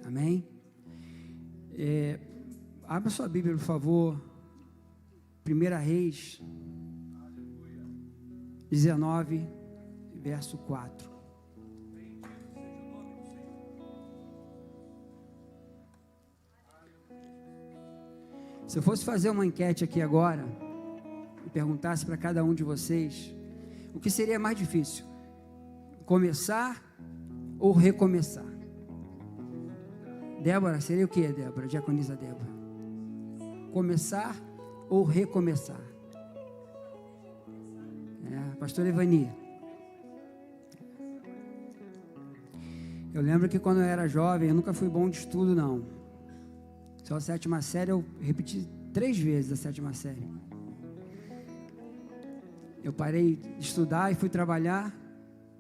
Amém? Abra sua Bíblia, por favor. 1 Reis 19, verso 4. Se eu fosse fazer uma enquete aqui agora e perguntasse para cada um de vocês, o que seria mais difícil? Começar ou recomeçar? Débora, seria o que, Débora? Diaconisa Débora. Começar ou recomeçar? Pastor Evani. Eu lembro que quando eu era jovem, eu nunca fui bom de estudo, não. Só a 7ª série, eu repeti 3 vezes a 7ª série. Eu parei de estudar e fui trabalhar,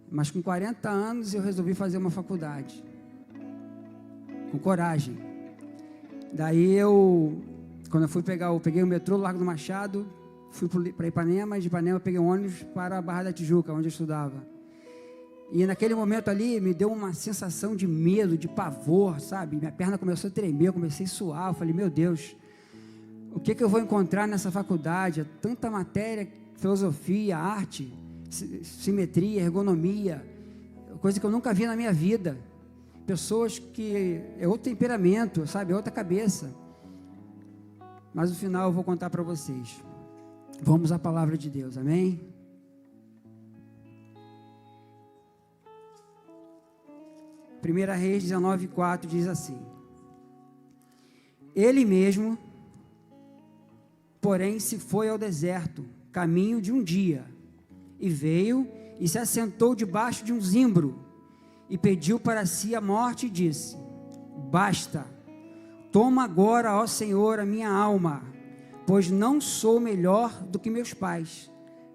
mas com 40 anos eu resolvi fazer uma faculdade. Com coragem. Daí quando eu peguei o metrô, Largo do Machado, fui para Ipanema, de Ipanema eu peguei um ônibus para a Barra da Tijuca, onde eu estudava. E naquele momento ali, me deu uma sensação de medo, de pavor, sabe? Minha perna começou a tremer, eu comecei a suar, eu falei, meu Deus, o que eu vou encontrar nessa faculdade? Tanta matéria, filosofia, arte, simetria, ergonomia, coisa que eu nunca vi na minha vida. Pessoas que é outro temperamento, sabe? É outra cabeça. Mas no final eu vou contar para vocês. Vamos à palavra de Deus, amém? Primeira Reis 19:4 diz assim: Ele mesmo, porém, se foi ao deserto, caminho de um dia, e veio e se assentou debaixo de um zimbro, e pediu para si a morte, e disse: Basta, toma agora, ó Senhor, a minha alma, pois não sou melhor do que meus pais.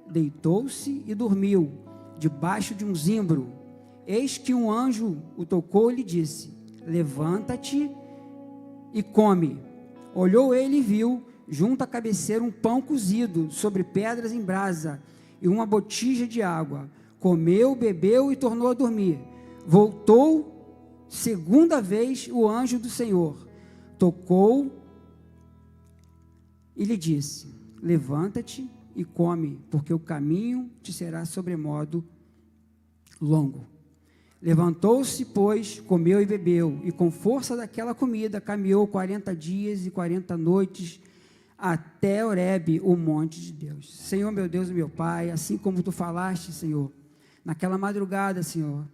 Deitou-se e dormiu, debaixo de um zimbro. Eis que um anjo o tocou e lhe disse: Levanta-te e come. Olhou ele e viu, junto à cabeceira, um pão cozido sobre pedras em brasa e uma botija de água. Comeu, bebeu e tornou a dormir. Voltou segunda vez o anjo do Senhor, tocou e lhe disse: Levanta-te e come, porque o caminho te será sobremodo longo. Levantou-se, pois, comeu e bebeu, e com força daquela comida caminhou 40 dias e 40 noites até Horebe, o monte de Deus. Senhor, meu Deus e meu Pai, assim como tu falaste, Senhor, naquela madrugada, Senhor,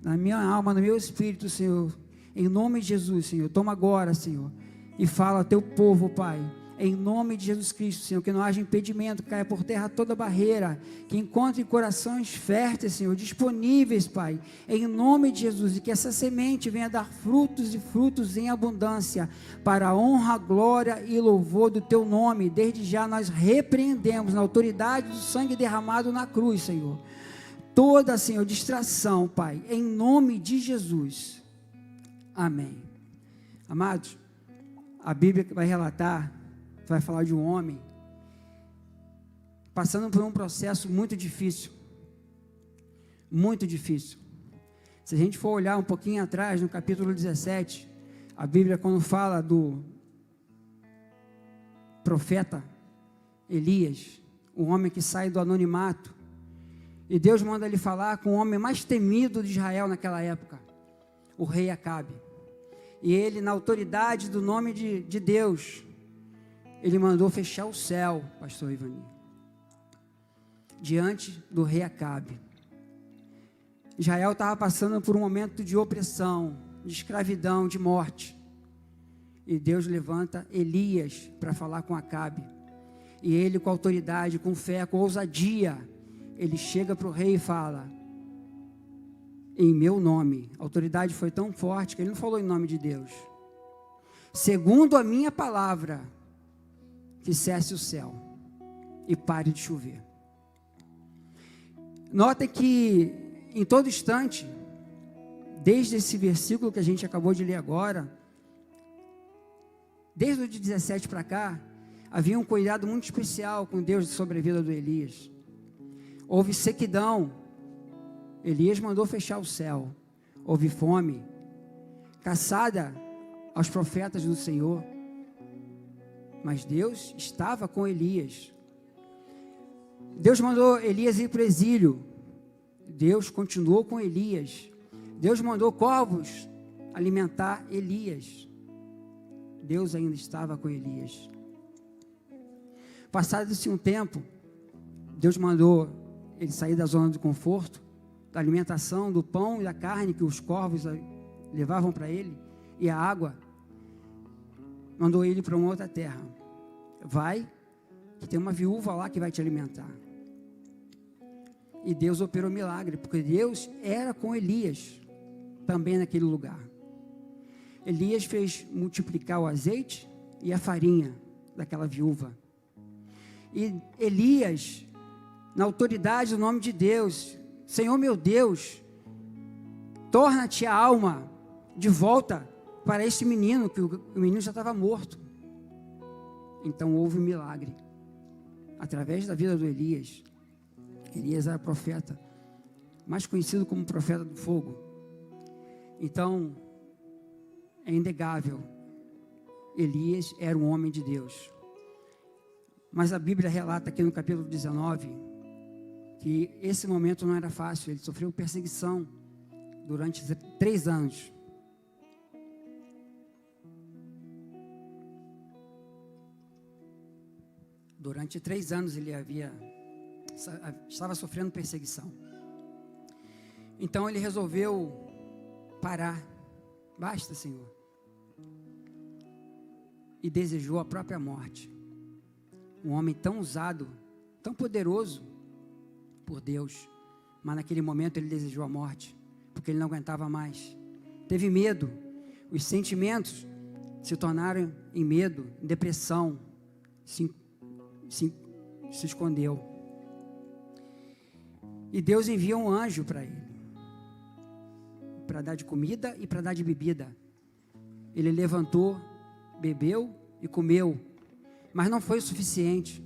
na minha alma, no meu espírito, Senhor, em nome de Jesus, Senhor, toma agora, Senhor, e fala ao teu povo, Pai, em nome de Jesus Cristo, Senhor, que não haja impedimento, que caia por terra toda barreira, que encontre corações férteis, Senhor, disponíveis, Pai, em nome de Jesus, e que essa semente venha dar frutos e frutos em abundância, para a honra, glória e louvor do teu nome. Desde já nós repreendemos, na autoridade do sangue derramado na cruz, Senhor, toda, Senhor, distração, Pai, em nome de Jesus, amém. Amados, a Bíblia vai relatar, vai falar de um homem passando por um processo muito difícil, se a gente for olhar um pouquinho atrás, no capítulo 17, a Bíblia, quando fala do profeta Elias, um homem que sai do anonimato, e Deus manda ele falar com o homem mais temido de Israel naquela época, o rei Acabe, e ele, na autoridade do nome de Deus, ele mandou fechar o céu, pastor Ivani, diante do rei Acabe. Israel estava passando por um momento de opressão, de escravidão, de morte, e Deus levanta Elias para falar com Acabe, e ele, com autoridade, com fé, com ousadia, ele chega para o rei e fala: em meu nome. A autoridade foi tão forte que ele não falou em nome de Deus. Segundo a minha palavra, que cesse o céu e pare de chover. Notem que em todo instante, desde esse versículo que a gente acabou de ler agora, desde o de 17 para cá, havia um cuidado muito especial com Deus sobre a vida do Elias. Houve sequidão, Elias mandou fechar o céu. Houve fome, caçada aos profetas do Senhor. Mas Deus estava com Elias. Deus mandou Elias ir para o exílio. Deus continuou com Elias. Deus mandou corvos alimentar Elias. Deus ainda estava com Elias. Passado-se um tempo, Deus mandou ele sair da zona de conforto, da alimentação, do pão e da carne que os corvos levavam para ele, e a água. Mandou ele para uma outra terra. Vai, que tem uma viúva lá que vai te alimentar. E Deus operou milagre, porque Deus era com Elias, também naquele lugar. Elias fez multiplicar o azeite e a farinha daquela viúva. E Elias, na autoridade do nome de Deus, Senhor meu Deus, torna-te a alma de volta para este menino, que o menino já estava morto. Então houve um milagre, através da vida do Elias. Elias era profeta, mais conhecido como profeta do fogo. Então, é inegável, Elias era um homem de Deus. Mas a Bíblia relata aqui no capítulo 19, que esse momento não era fácil, ele sofreu perseguição durante 3 anos. Durante 3 anos ele estava sofrendo perseguição. Então ele resolveu parar. Basta, Senhor. E desejou a própria morte. Um homem tão usado, tão poderoso por Deus, mas naquele momento ele desejou a morte, porque ele não aguentava mais. Teve medo. Os sentimentos se tornaram em medo, em depressão. Se escondeu. E Deus envia um anjo para ele, para dar de comida e para dar de bebida. Ele levantou, bebeu e comeu, mas não foi o suficiente.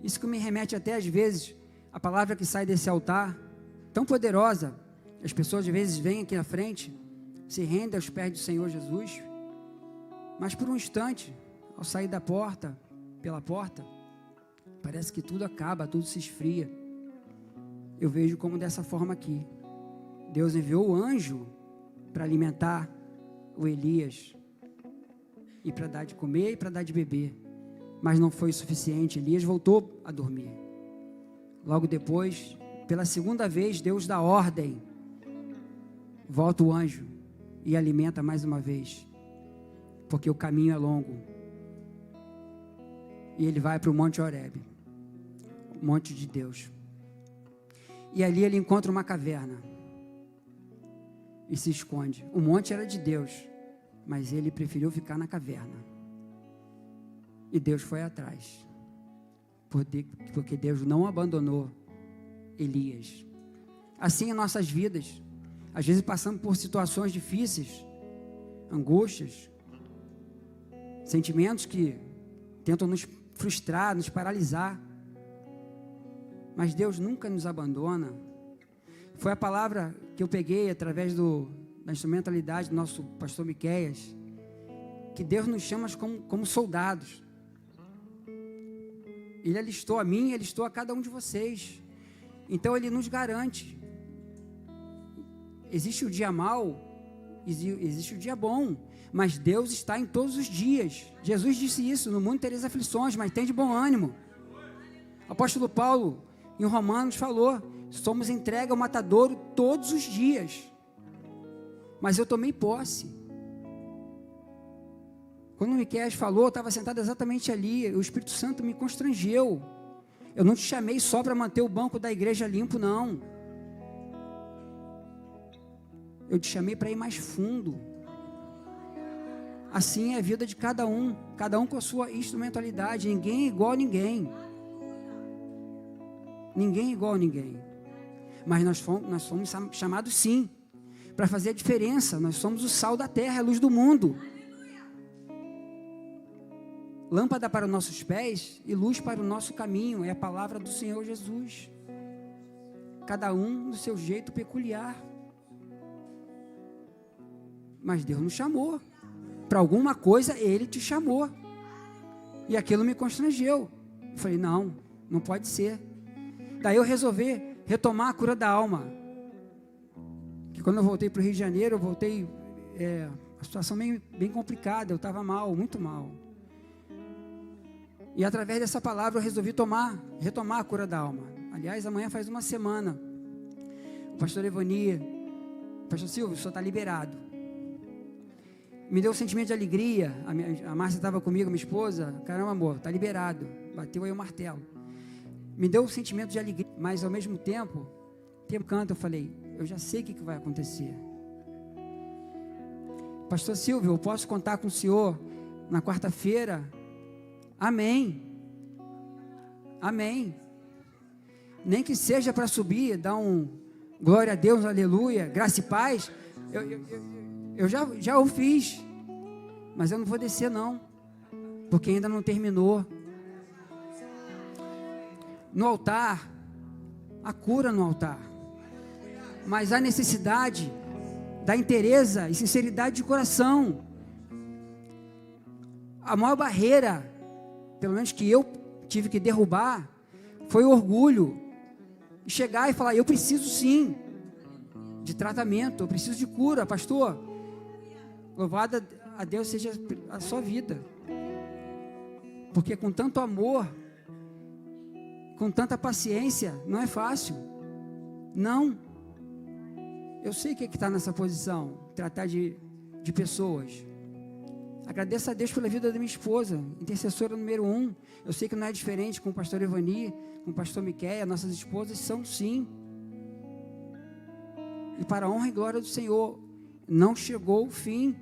Isso que me remete até às vezes a palavra que sai desse altar, tão poderosa. As pessoas às vezes vêm aqui na frente, se rendem aos pés do Senhor Jesus, mas por um instante, ao sair da porta, pela porta, parece que tudo acaba, tudo se esfria. Eu vejo como dessa forma aqui. Deus enviou o anjo para alimentar o Elias, e para dar de comer e para dar de beber, mas não foi o suficiente. Elias voltou a dormir. Logo depois, pela segunda vez, Deus dá ordem, volta o anjo e alimenta mais uma vez, porque o caminho é longo. E ele vai para o Monte Horebe, o monte de Deus, e ali ele encontra uma caverna e se esconde. O monte era de Deus, mas ele preferiu ficar na caverna, e Deus foi atrás, porque Deus não abandonou Elias. Assim em nossas vidas, às vezes passamos por situações difíceis, angústias, sentimentos que tentam nos frustrar, nos paralisar, mas Deus nunca nos abandona. Foi a palavra que eu peguei através da instrumentalidade do nosso pastor Miqueias, que Deus nos chama como soldados. Ele alistou a mim, ele alistou a cada um de vocês. Então ele nos garante. Existe o dia mau, existe o dia bom, mas Deus está em todos os dias. Jesus disse isso: no mundo tereis aflições, mas tem de bom ânimo. O apóstolo Paulo, em Romanos, falou: somos entregue ao matadouro todos os dias. Mas eu tomei posse. Quando o Miqueias falou, eu estava sentado exatamente ali. O Espírito Santo me constrangeu. Eu não te chamei só para manter o banco da igreja limpo, não. Eu te chamei para ir mais fundo. Assim é a vida de cada um com a sua instrumentalidade. Ninguém é igual a ninguém. Ninguém é igual a ninguém. Mas nós fomos chamados sim, para fazer a diferença. Nós somos o sal da terra, a luz do mundo. Lâmpada para os nossos pés e luz para o nosso caminho. É a palavra do Senhor Jesus. Cada um do seu jeito peculiar. Mas Deus nos chamou. Para alguma coisa, Ele te chamou. E aquilo me constrangeu. Eu falei, não pode ser. Daí eu resolvi retomar a cura da alma. Que quando eu voltei para o Rio de Janeiro, eu voltei, a situação bem complicada, eu estava mal, muito mal. E através dessa palavra eu resolvi retomar a cura da alma. Aliás, amanhã faz uma semana. O pastor Evani, pastor Silvio, o senhor está liberado. Me deu um sentimento de alegria. A Márcia estava comigo, minha esposa. Caramba, amor, está liberado. Bateu aí o martelo. Me deu um sentimento de alegria, mas ao mesmo tempo, canto, eu falei, eu já sei o que vai acontecer. Pastor Silvio, eu posso contar com o senhor na quarta-feira? Amém. Amém. Nem que seja para subir, dar um glória a Deus, aleluia, graça e paz. Eu já o fiz, mas eu não vou descer não, porque ainda não terminou. No altar, a cura no altar, mas a necessidade da inteireza e sinceridade de coração. A maior barreira, pelo menos que eu tive que derrubar, foi o orgulho. Chegar e falar, eu preciso sim de tratamento, eu preciso de cura, pastor. Louvado a Deus seja a sua vida, porque com tanto amor, com tanta paciência, não é fácil. Não. Eu sei o que está nessa posição, tratar de pessoas. Agradeço a Deus pela vida da minha esposa, intercessora número 1. Eu sei que não é diferente com o pastor Evani, com o pastor Miquéia. Nossas esposas são sim. E para a honra e glória do Senhor, não chegou o fim.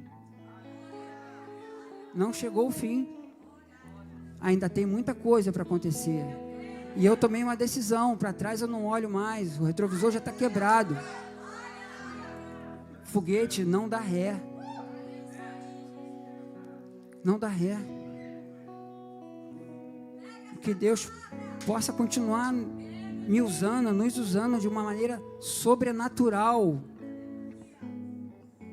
Não chegou o fim. Ainda tem muita coisa para acontecer. E eu tomei uma decisão, para trás eu não olho mais, o retrovisor já está quebrado. Foguete não dá ré. Não dá ré. Que Deus possa continuar me usando, nos usando de uma maneira sobrenatural.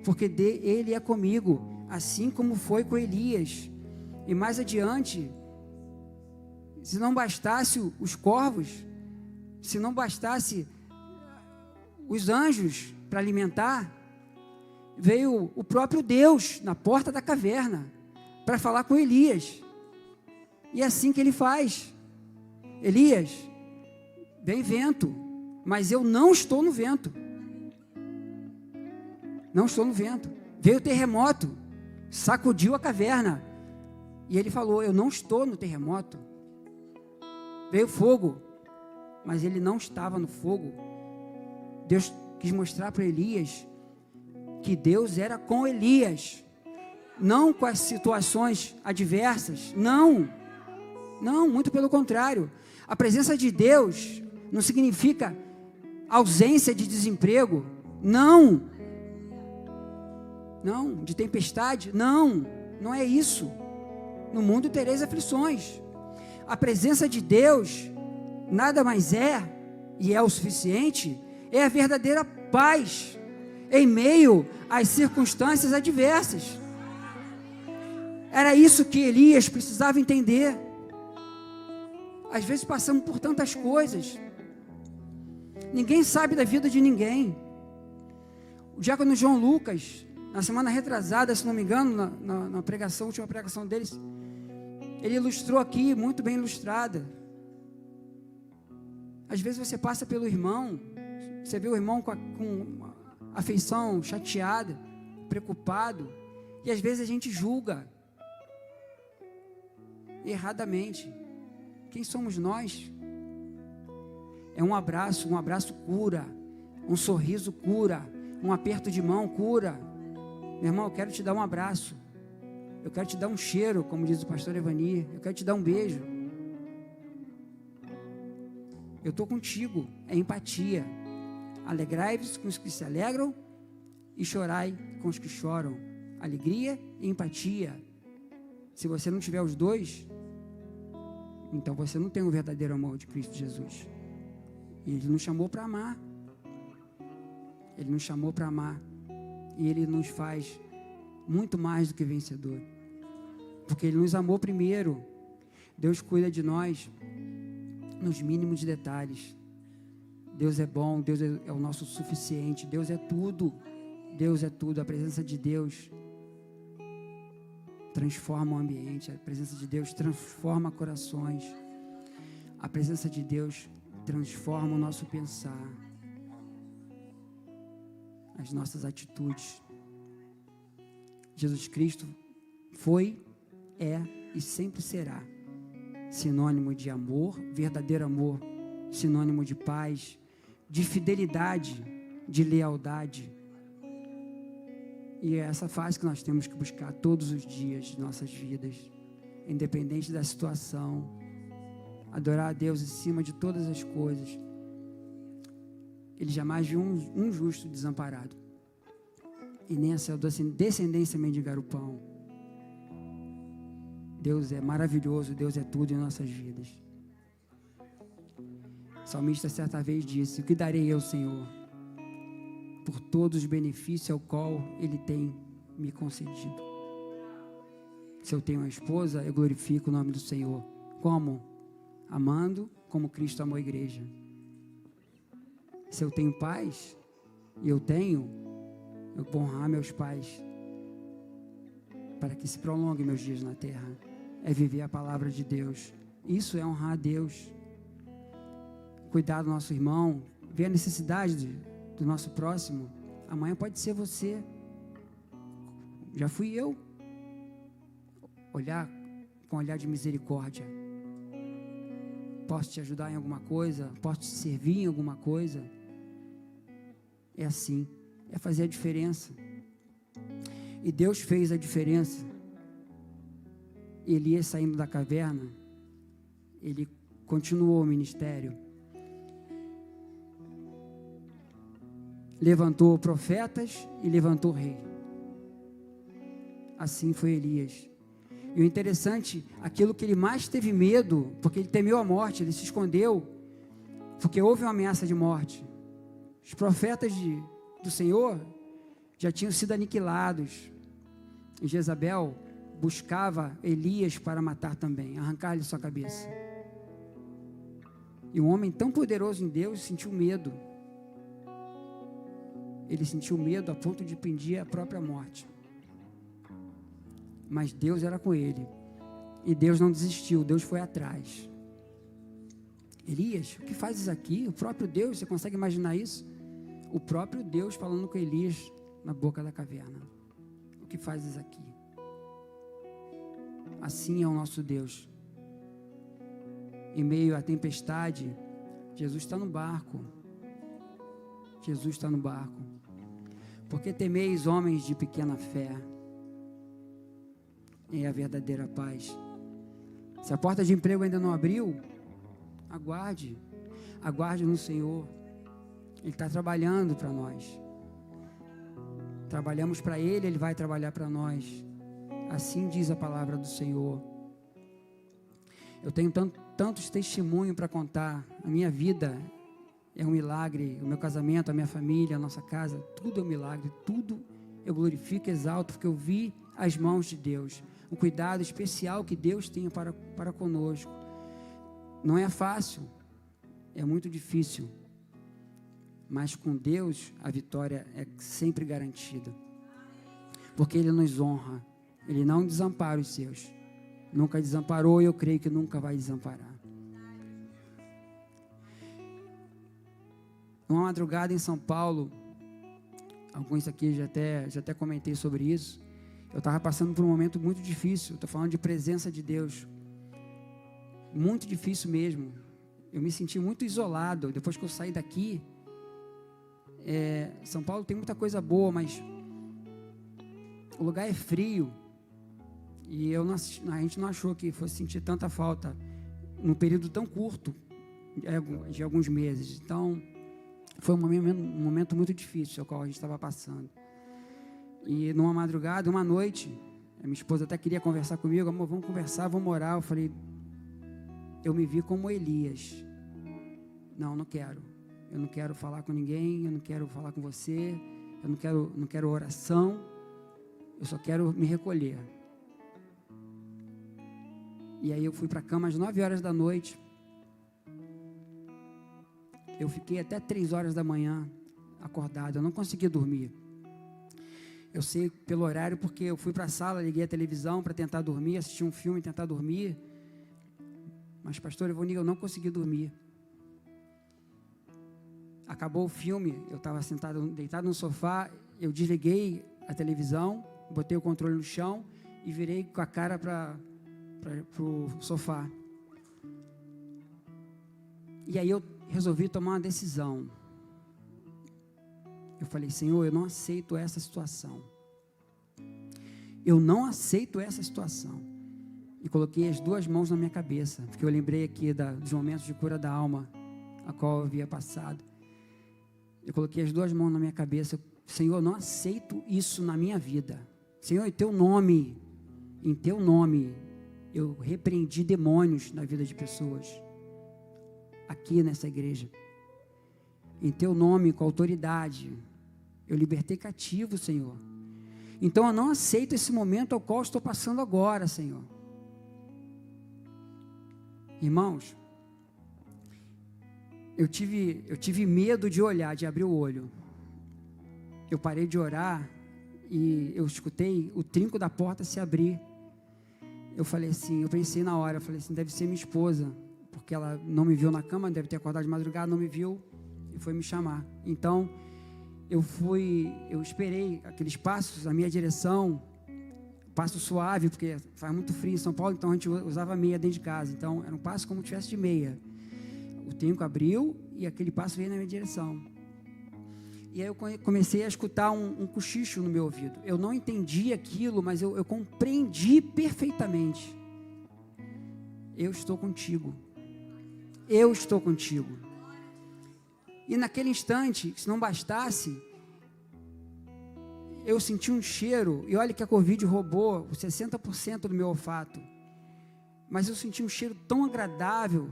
Porque Ele é comigo, assim como foi com Elias. E mais adiante, se não bastasse os corvos, se não bastasse os anjos para alimentar, veio o próprio Deus na porta da caverna para falar com Elias. E é assim que ele faz. Elias, vem vento, mas eu não estou no vento. Não estou no vento. Veio o terremoto, sacudiu a caverna. E ele falou, eu não estou no terremoto. Veio fogo, mas ele não estava no fogo. Deus quis mostrar para Elias que Deus era com Elias, não com as situações adversas, não, muito pelo contrário. A presença de Deus não significa ausência de desemprego, não, de tempestade, não é isso. No mundo tereis aflições. A presença de Deus nada mais é, e é o suficiente, é a verdadeira paz em meio às circunstâncias adversas. Era isso que Elias precisava entender. Às vezes passamos por tantas coisas, ninguém sabe da vida de ninguém. O diácono João Lucas, na semana retrasada, se não me engano, na pregação, última pregação deles, ele ilustrou aqui, muito bem ilustrada. Às vezes você passa pelo irmão, você vê o irmão com afeição, chateada, preocupado, e às vezes a gente julga erradamente. Quem somos nós? É um abraço cura, um sorriso cura, um aperto de mão cura. Meu irmão, eu quero te dar um abraço, eu quero te dar um cheiro, como diz o pastor Evani, eu quero te dar um beijo. Eu estou contigo, é empatia. Alegrai-vos com os que se alegram e chorai com os que choram. Alegria e empatia. Se você não tiver os dois, então você não tem o verdadeiro amor de Cristo Jesus. E Ele nos chamou para amar. Ele nos chamou para amar. E Ele nos faz muito mais do que vencedor, porque Ele nos amou primeiro. Deus cuida de nós nos mínimos detalhes. Deus é bom, Deus é o nosso suficiente, Deus é tudo, Deus é tudo. A presença de Deus transforma o ambiente, a presença de Deus transforma corações, a presença de Deus transforma o nosso pensar, as nossas atitudes. Jesus Cristo foi, é e sempre será sinônimo de amor, verdadeiro amor, sinônimo de paz, de fidelidade, de lealdade. E é essa fase que nós temos que buscar todos os dias de nossas vidas, independente da situação. Adorar a Deus em cima de todas as coisas. Ele jamais viu um justo desamparado, e nem a sua descendência mendigar o pão. Deus é maravilhoso, Deus é tudo em nossas vidas. O salmista certa vez disse: o que darei eu, Senhor, por todos os benefícios ao qual Ele tem me concedido? Se eu tenho uma esposa, eu glorifico o nome do Senhor. Como? Amando como Cristo amou a igreja. Se eu tenho pais, e eu vou honrar meus pais, para que se prolonguem meus dias na terra. É viver a palavra de Deus. Isso é honrar a Deus. Cuidar do nosso irmão, ver a necessidade do nosso próximo. Amanhã pode ser você. Já fui eu. Olhar com olhar de misericórdia. Posso te ajudar em alguma coisa? Posso te servir em alguma coisa? É assim. É fazer a diferença. E Deus fez a diferença. Elias saindo da caverna, ele continuou o ministério. Levantou profetas e levantou rei. Assim foi Elias. E o interessante, aquilo que ele mais teve medo, porque ele temeu a morte, ele se escondeu, porque houve uma ameaça de morte. Os profetas do Senhor já tinham sido aniquilados. E Jezabel buscava Elias para matar também, arrancar-lhe sua cabeça. E um homem tão poderoso em Deus sentiu medo. Ele sentiu medo a ponto de pedir a própria morte. Mas Deus era com ele. E Deus não desistiu, Deus foi atrás. Elias, o que fazes aqui? O próprio Deus, você consegue imaginar isso? O próprio Deus falando com Elias na boca da caverna. O que fazes aqui? Assim é o nosso Deus. Em meio à tempestade, Jesus está no barco. Jesus está no barco. Porque temeis, homens de pequena fé? É a verdadeira paz. Se a porta de emprego ainda não abriu, aguarde. Aguarde no Senhor. Ele está trabalhando para nós. Trabalhamos para Ele, Ele vai trabalhar para nós. Assim diz a palavra do Senhor. Eu tenho tantos testemunhos para contar. A minha vida é um milagre. O meu casamento, a minha família, a nossa casa, tudo é um milagre. Tudo eu glorifico e exalto, porque eu vi as mãos de Deus. O cuidado especial que Deus tem para conosco. Não é fácil, é muito difícil. Mas com Deus a vitória é sempre garantida. Porque Ele nos honra. Ele não desampara os seus. Nunca desamparou e eu creio que nunca vai desamparar. Uma madrugada em São Paulo, alguns aqui já até comentei sobre isso. Eu estava passando por um momento muito difícil. Estou falando de presença de Deus. Muito difícil mesmo. Eu me senti muito isolado. Depois que eu saí daqui, São Paulo tem muita coisa boa, mas o lugar é frio. E a gente não achou que fosse sentir tanta falta num período tão curto, de alguns meses. Então, foi um momento muito difícil, o qual a gente estava passando. E numa madrugada, uma noite, a minha esposa até queria conversar comigo. Amor, vamos conversar, vamos orar. Eu falei, eu me vi como Elias. Não quero. Eu não quero falar com ninguém, eu não quero falar com você, eu não quero oração. eu só quero me recolher. E aí eu fui para a cama às 9 horas da noite. Eu fiquei até 3 horas da manhã acordado, eu não consegui dormir. Eu sei pelo horário porque eu fui para a sala, liguei a televisão para tentar dormir, assistir um filme e tentar dormir. Mas, pastor Evonir, eu não consegui dormir. Acabou o filme, eu estava deitado no sofá, eu desliguei a televisão, botei o controle no chão e virei com a cara para o sofá. E aí eu resolvi tomar uma decisão. Eu falei, Senhor, eu não aceito essa situação. Eu não aceito essa situação. E coloquei as 2 mãos na minha cabeça, porque eu lembrei aqui dos momentos de cura da alma, a qual eu havia passado. Eu coloquei as 2 mãos na minha cabeça. Senhor, eu não aceito isso na minha vida. Senhor, em teu nome, eu repreendi demônios na vida de pessoas, aqui nessa igreja. Em teu nome, com autoridade, eu libertei cativo, Senhor. Então eu não aceito esse momento ao qual estou passando agora, Senhor. Irmãos, eu tive medo de olhar, de abrir o olho. Eu parei de orar e eu escutei o trinco da porta se abrir. Eu falei assim, eu pensei na hora, eu falei assim, deve ser minha esposa, porque ela não me viu na cama, deve ter acordado de madrugada, não me viu e foi me chamar. Então, eu esperei aqueles passos, a minha direção, passo suave, porque faz muito frio em São Paulo, então a gente usava meia dentro de casa, então era um passo como se tivesse de meia. O trinco abriu e aquele passo veio na minha direção. E aí eu comecei a escutar um cochicho no meu ouvido. Eu não entendi aquilo, mas eu compreendi perfeitamente. Eu estou contigo. Eu estou contigo. E naquele instante, se não bastasse, eu senti um cheiro, e olha que a Covid roubou 60% do meu olfato, mas eu senti um cheiro tão agradável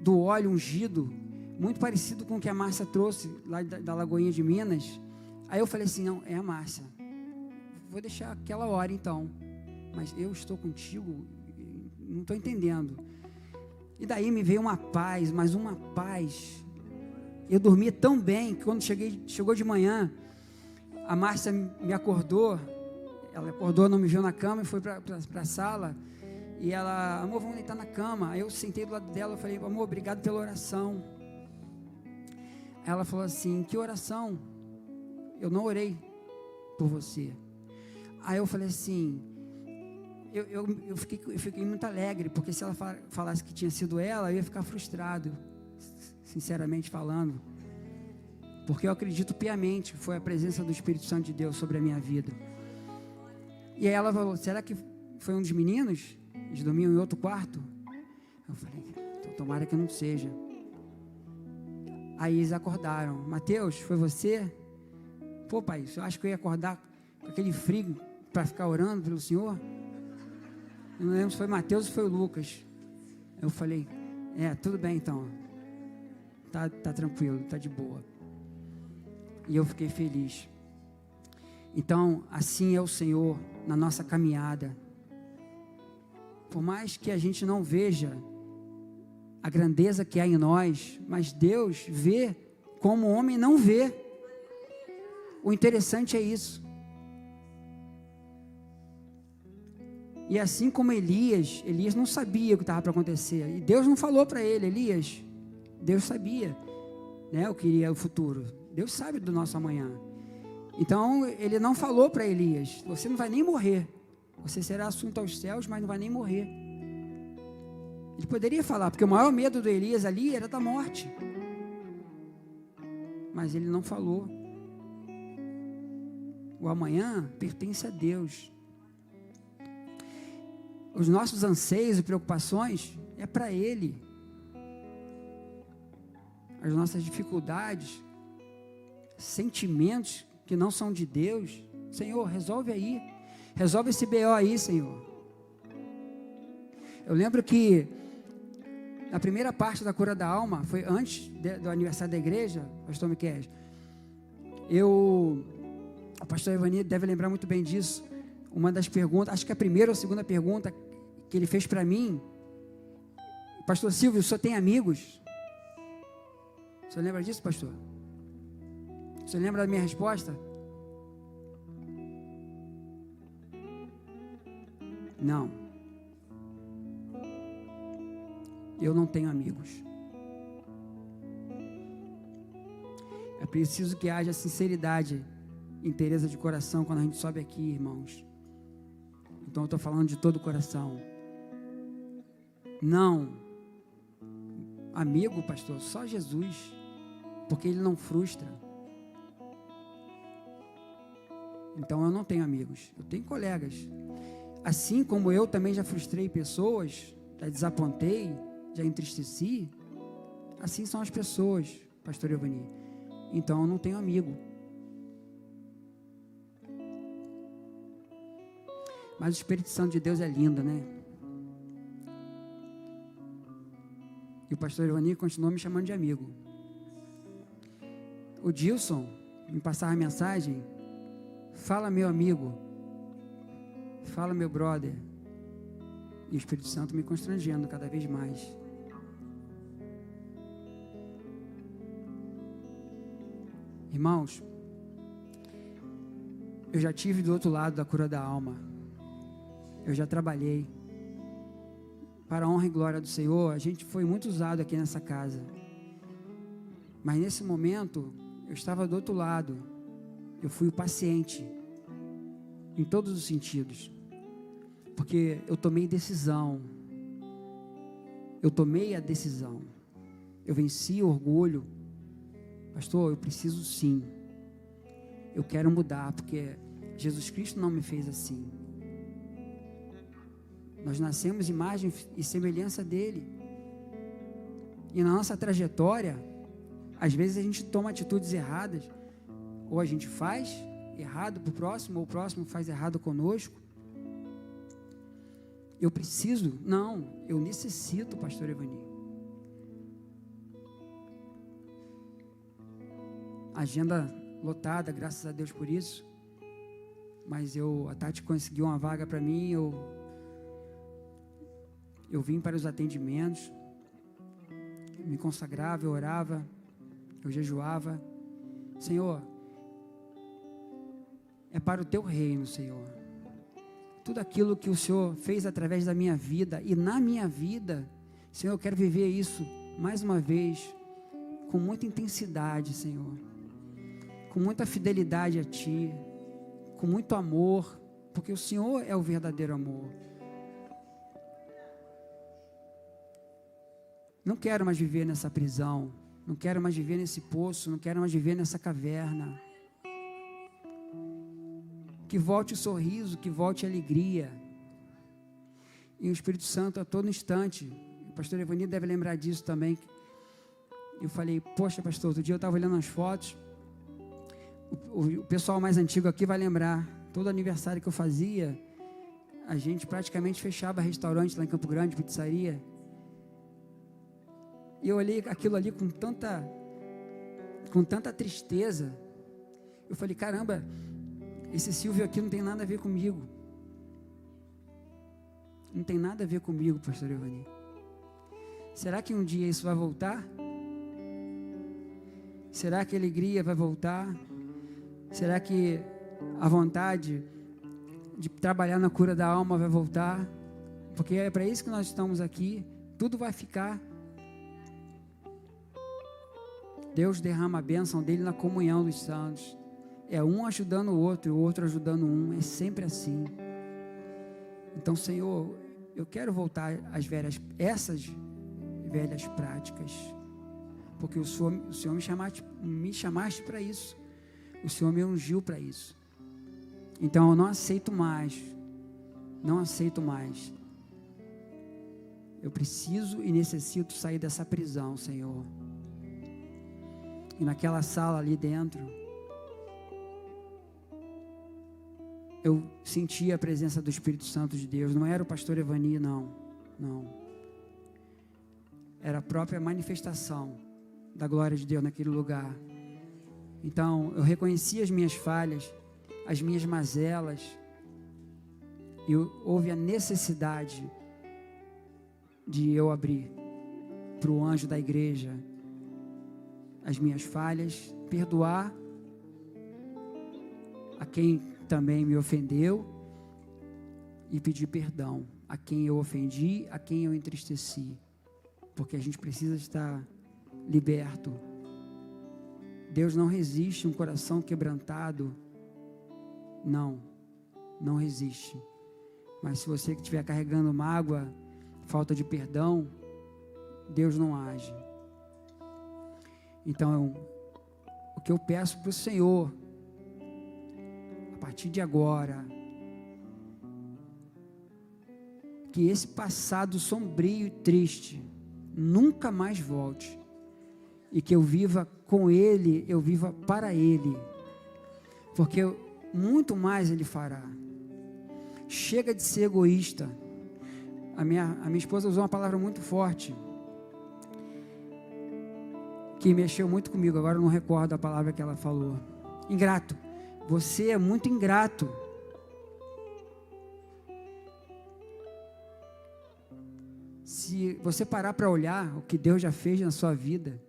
do óleo ungido, muito parecido com o que a Márcia trouxe lá da Lagoinha de Minas. Aí eu falei assim, não, é a Márcia, vou deixar aquela hora então, mas eu estou contigo, não estou entendendo. E daí me veio uma paz, mas uma paz. Eu dormia tão bem que quando chegou de manhã, a Márcia me acordou, ela acordou, não me viu na cama e foi para a sala, e ela, amor, vamos deitar na cama. Aí eu sentei do lado dela, eu falei, amor, obrigado pela oração. Ela falou assim, que oração? Eu não orei por você. Aí eu falei assim, eu fiquei muito alegre, porque se ela falasse que tinha sido ela, eu ia ficar frustrado, sinceramente falando, porque eu acredito piamente que foi a presença do Espírito Santo de Deus sobre a minha vida. E aí ela falou, será que foi um dos meninos? Eles dormiam em outro quarto? Eu falei, então tomara que não seja. Aí eles acordaram. Mateus, foi você? Pô, pai, eu acho que eu ia acordar com aquele frio para ficar orando pelo Senhor? Eu não lembro se foi Mateus ou foi o Lucas. Eu falei, tudo bem então. Tá tranquilo, tá de boa. E eu fiquei feliz. Então, assim é o Senhor na nossa caminhada. Por mais que a gente não veja a grandeza que há em nós, mas Deus vê como o homem não vê. O interessante é isso. E assim como Elias não sabia o que estava para acontecer, e Deus não falou para ele, Elias, Deus sabia, né, o que iria o futuro, Deus sabe do nosso amanhã. Então ele não falou para Elias, você não vai nem morrer, você será assunto aos céus, mas não vai nem morrer. Ele poderia falar, porque o maior medo do Elias ali era da morte, mas ele não falou. O amanhã pertence a Deus. Os nossos anseios e preocupações é para Ele. As nossas dificuldades, sentimentos que não são de Deus, Senhor, resolve aí. Resolve esse BO aí, Senhor. Eu lembro que na primeira parte da cura da alma, foi antes do aniversário da igreja, pastor Miquel, o pastor Evani deve lembrar muito bem disso. uma das perguntas, acho que a primeira ou a segunda pergunta que ele fez para mim: pastor Silvio, o senhor tem amigos? O senhor lembra disso, pastor? O senhor lembra da minha resposta? Não. Eu não tenho amigos. É preciso que haja sinceridade, inteireza de coração quando a gente sobe aqui, irmãos. Então eu estou falando de todo o coração. Não. Amigo, pastor, só Jesus, porque Ele não frustra. Então eu não tenho amigos, eu tenho colegas. Assim como eu também já frustrei pessoas, já desapontei, já entristeci, assim são as pessoas, pastor Evani. Então eu não tenho amigo. Mas o Espírito Santo de Deus é lindo, né? E o pastor Evani continuou me chamando de amigo. O Dilson me passava a mensagem: fala, meu amigo, fala, meu brother. E o Espírito Santo me constrangendo cada vez mais. Irmãos, eu já tive do outro lado da cura da alma. Eu já trabalhei. Para a honra e glória do Senhor, a gente foi muito usado aqui nessa casa. Mas nesse momento, eu estava do outro lado. Eu fui o paciente, em todos os sentidos. Porque eu tomei decisão. Eu tomei a decisão. Eu venci o orgulho. Pastor, eu preciso sim. Eu quero mudar, porque Jesus Cristo não me fez assim. Nós nascemos imagem e semelhança dele. E na nossa trajetória, às vezes a gente toma atitudes erradas. Ou a gente faz errado para o próximo, ou o próximo faz errado conosco. Eu preciso? Não, eu necessito, pastor Evani. Agenda lotada, graças a Deus por isso. Mas a Tati conseguiu uma vaga para mim, eu vim para os atendimentos, me consagrava, eu orava, eu jejuava. Senhor, é para o teu reino, Senhor. Tudo aquilo que o Senhor fez através da minha vida e na minha vida, Senhor, eu quero viver isso mais uma vez, com muita intensidade, Senhor, com muita fidelidade a Ti, com muito amor, porque o Senhor é o verdadeiro amor. Não quero mais viver nessa prisão, não quero mais viver nesse poço, não quero mais viver nessa caverna. Que volte o sorriso, que volte a alegria. E o Espírito Santo a todo instante, o pastor Evani deve lembrar disso também. Eu falei, poxa pastor, outro dia eu estava olhando as fotos, o pessoal mais antigo aqui vai lembrar, todo aniversário que eu fazia, a gente praticamente fechava restaurante lá em Campo Grande, pizzaria. E eu olhei aquilo ali com tanta tristeza. Eu falei, caramba, esse Silvio aqui não tem nada a ver comigo. Não tem nada a ver comigo, pastor Evani. Será que um dia isso vai voltar? Será que a alegria vai voltar? Será que a vontade de trabalhar na cura da alma vai voltar? Porque é para isso que nós estamos aqui. Tudo vai ficar. Deus derrama a bênção dele na comunhão dos santos. É um ajudando o outro ajudando um. É sempre assim. Então, Senhor, eu quero voltar essas velhas práticas. Porque o Senhor me chamaste para isso. O Senhor me ungiu para isso. Então, eu não aceito mais. Não aceito mais. Eu preciso e necessito sair dessa prisão, Senhor. E naquela sala ali dentro, eu sentia a presença do Espírito Santo de Deus. Não era o pastor Evani, não. Era a própria manifestação da glória de Deus naquele lugar. Então, eu reconhecia as minhas falhas, as minhas mazelas. E houve a necessidade de eu abrir para o anjo da igreja as minhas falhas, perdoar a quem também me ofendeu e pedir perdão a quem eu ofendi, a quem eu entristeci, porque a gente precisa estar liberto. Deus não resiste um coração quebrantado, não resiste. Mas se você que estiver carregando mágoa, falta de perdão, Deus não age. Então, o que eu peço para o Senhor, a partir de agora, que esse passado sombrio e triste nunca mais volte, e que eu viva com Ele, eu viva para Ele, porque muito mais Ele fará. Chega de ser egoísta. A minha esposa usou uma palavra muito forte, que mexeu muito comigo, agora eu não recordo a palavra que ela falou. Ingrato. Você é muito ingrato. Se você parar para olhar o que Deus já fez na sua vida,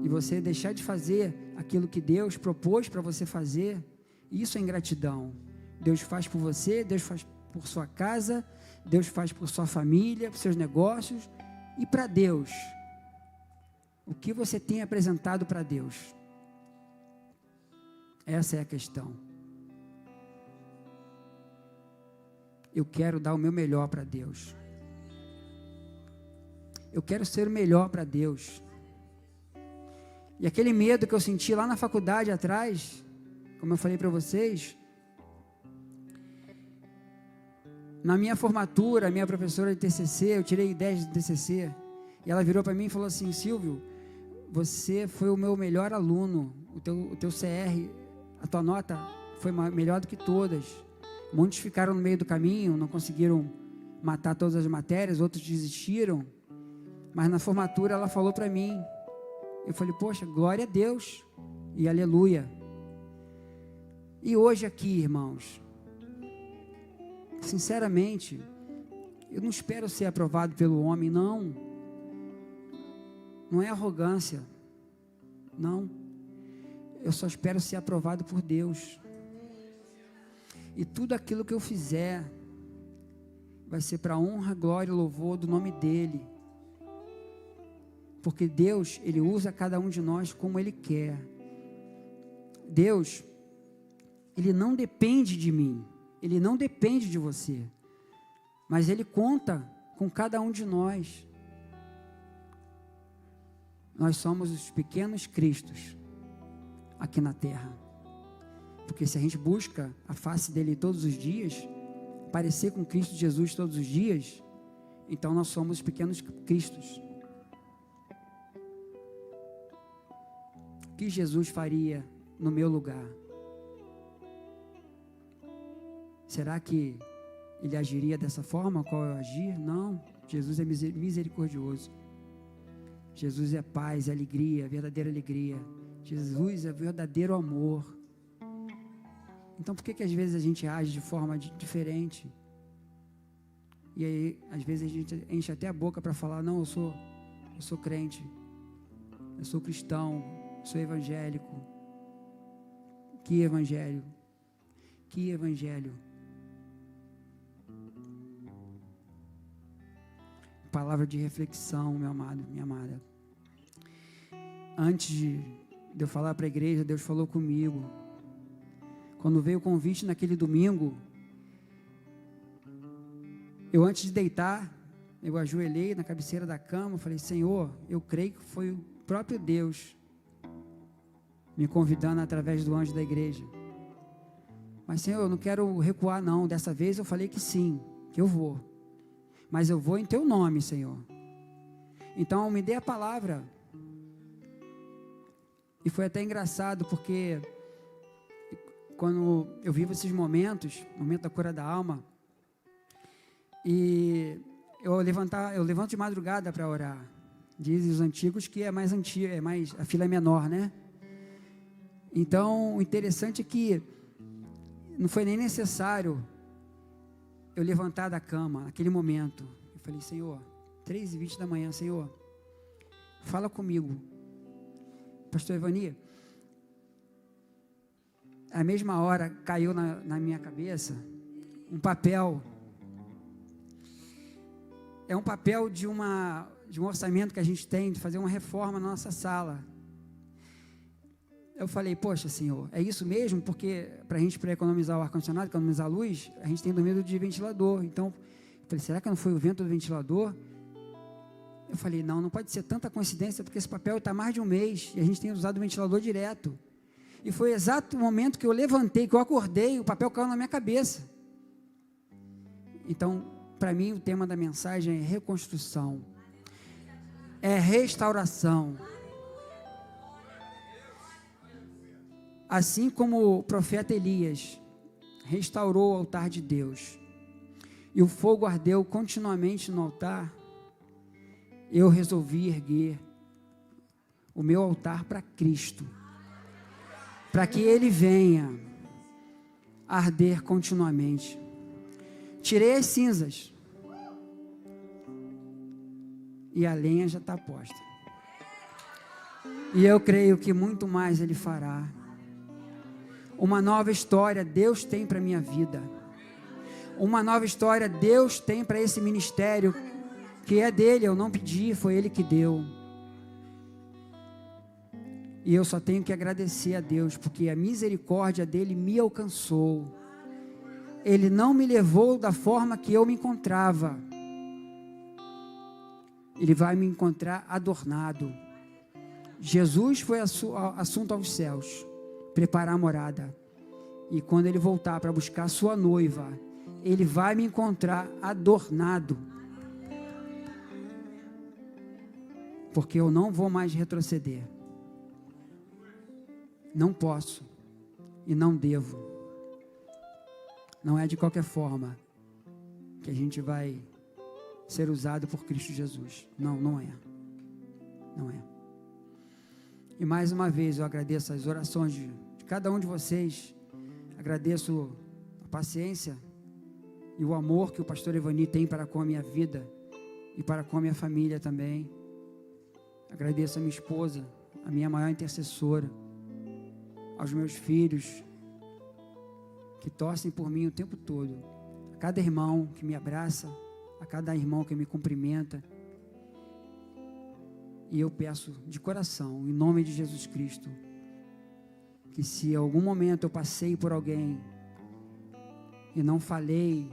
e você deixar de fazer aquilo que Deus propôs para você fazer, isso é ingratidão. Deus faz por você, Deus faz por sua casa, Deus faz por sua família, por seus negócios, e para Deus, o que você tem apresentado para Deus? Essa é a questão. Eu quero dar o meu melhor para Deus. Eu quero ser o melhor para Deus. E aquele medo que eu senti lá na faculdade atrás, como eu falei para vocês, na minha formatura, a minha professora de TCC, eu tirei 10 de TCC, e ela virou para mim e falou assim: Silvio, você foi o meu melhor aluno, o teu CR, a tua nota foi melhor do que todas. Muitos ficaram no meio do caminho, não conseguiram matar todas as matérias, outros desistiram, mas na formatura ela falou para mim, eu falei, poxa, glória a Deus e aleluia. E hoje aqui, irmãos, sinceramente, eu não espero ser aprovado pelo homem, não é arrogância, não, eu só espero ser aprovado por Deus, e tudo aquilo que eu fizer, vai ser para honra, glória e louvor do nome dEle, porque Deus, Ele usa cada um de nós como Ele quer. Deus, Ele não depende de mim, Ele não depende de você, mas Ele conta com cada um de nós. Nós somos os pequenos Cristos aqui na terra, porque se a gente busca a face dEle todos os dias, parecer com Cristo Jesus todos os dias, então nós somos os pequenos Cristos. O que Jesus faria no meu lugar? Será que Ele agiria dessa forma qual eu agir? Não, Jesus é misericordioso. Jesus é paz, é alegria, verdadeira alegria. Jesus é verdadeiro amor. Então por que às vezes a gente age de forma diferente? E aí às vezes a gente enche até a boca para falar, não, eu sou crente, eu sou cristão, sou evangélico. Que evangelho? Que evangelho? Palavra de reflexão, meu amado, minha amada. Antes de eu falar para a igreja, Deus falou comigo. Quando veio o convite naquele domingo, eu antes de deitar, eu ajoelhei na cabeceira da cama, falei, Senhor, eu creio que foi o próprio Deus me convidando através do anjo da igreja. Mas Senhor, eu não quero recuar não, dessa vez eu falei que sim, que eu vou. Mas eu vou em teu nome, Senhor. Então me dê a palavra. E foi até engraçado, porque quando eu vivo esses momentos, momento da cura da alma, e eu levanto de madrugada para orar. Dizem os antigos que a fila é menor, né? Então, o interessante é que não foi nem necessário eu levantar da cama, naquele momento, eu falei, Senhor, 3h20 da manhã, Senhor, fala comigo. Pastor Evani, a mesma hora caiu na minha cabeça um papel. É um papel de um orçamento que a gente tem, de fazer uma reforma na nossa sala. Eu falei, poxa, Senhor, é isso mesmo? Porque para economizar o ar-condicionado, economizar a luz, a gente tem dormido de ventilador. Então, eu falei, será que não foi o vento do ventilador? Eu falei, não pode ser tanta coincidência, porque esse papel está mais de um mês, e a gente tem usado o ventilador direto. E foi o exato momento que eu levantei, que eu acordei, o papel caiu na minha cabeça. Então, para mim, o tema da mensagem é reconstrução, é restauração. Assim como o profeta Elias restaurou o altar de Deus, e o fogo ardeu continuamente no altar, eu resolvi erguer o meu altar para Cristo, para que Ele venha arder continuamente. Tirei as cinzas, e a lenha já está posta, e eu creio que muito mais Ele fará. Uma nova história Deus tem para a minha vida, uma nova história Deus tem para esse ministério, que é dele, eu não pedi, foi Ele que deu, e eu só tenho que agradecer a Deus, porque a misericórdia dele me alcançou. Ele não me levou da forma que eu me encontrava, Ele vai me encontrar adornado. Jesus foi assunto aos céus, preparar a morada, e quando Ele voltar para buscar a sua noiva, Ele vai me encontrar adornado, porque eu não vou mais retroceder, não posso e não devo. Não é de qualquer forma que a gente vai ser usado por Cristo Jesus. Não é. E mais uma vez eu agradeço as orações de cada um de vocês. Agradeço a paciência e o amor que o pastor Evani tem para com a minha vida e para com a minha família também. Agradeço a minha esposa, a minha maior intercessora, aos meus filhos, que torcem por mim o tempo todo, a cada irmão que me abraça, a cada irmão que me cumprimenta, e eu peço de coração, em nome de Jesus Cristo, que se em algum momento eu passei por alguém, e não falei,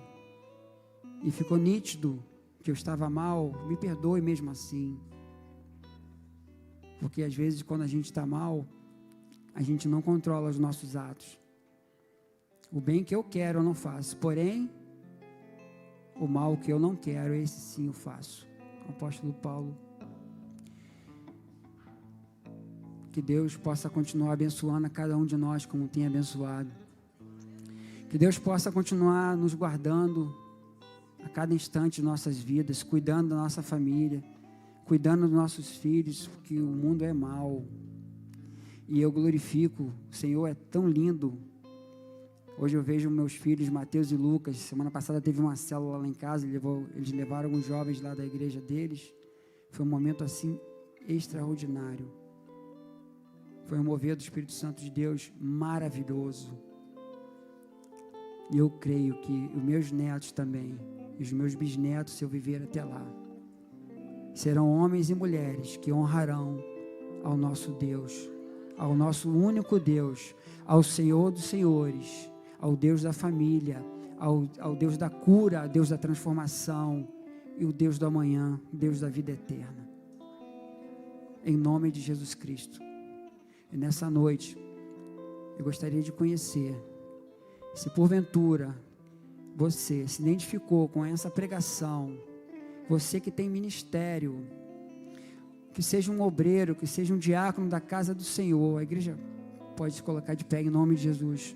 e ficou nítido que eu estava mal, me perdoe mesmo assim, porque às vezes quando a gente está mal, a gente não controla os nossos atos. O bem que eu quero eu não faço, porém, o mal que eu não quero, esse sim eu faço. O apóstolo Paulo. Que Deus possa continuar abençoando a cada um de nós como tem abençoado. Que Deus possa continuar nos guardando a cada instante de nossas vidas, cuidando da nossa família, cuidando dos nossos filhos, porque o mundo é mau. E eu glorifico, o Senhor é tão lindo. Hoje eu vejo meus filhos, Mateus e Lucas. Semana passada teve uma célula lá em casa, eles levaram alguns jovens lá da igreja deles. Foi um momento assim extraordinário. Foi um mover do Espírito Santo de Deus maravilhoso. E eu creio que os meus netos também, e os meus bisnetos, se eu viver até lá, serão homens e mulheres que honrarão ao nosso Deus, ao nosso único Deus, ao Senhor dos Senhores, ao Deus da família, ao Deus da cura, ao Deus da transformação e o Deus do amanhã, Deus da vida eterna. Em nome de Jesus Cristo. E nessa noite, eu gostaria de conhecer, se porventura você se identificou com essa pregação, você que tem ministério, que seja um obreiro, que seja um diácono da casa do Senhor, a igreja pode se colocar de pé em nome de Jesus.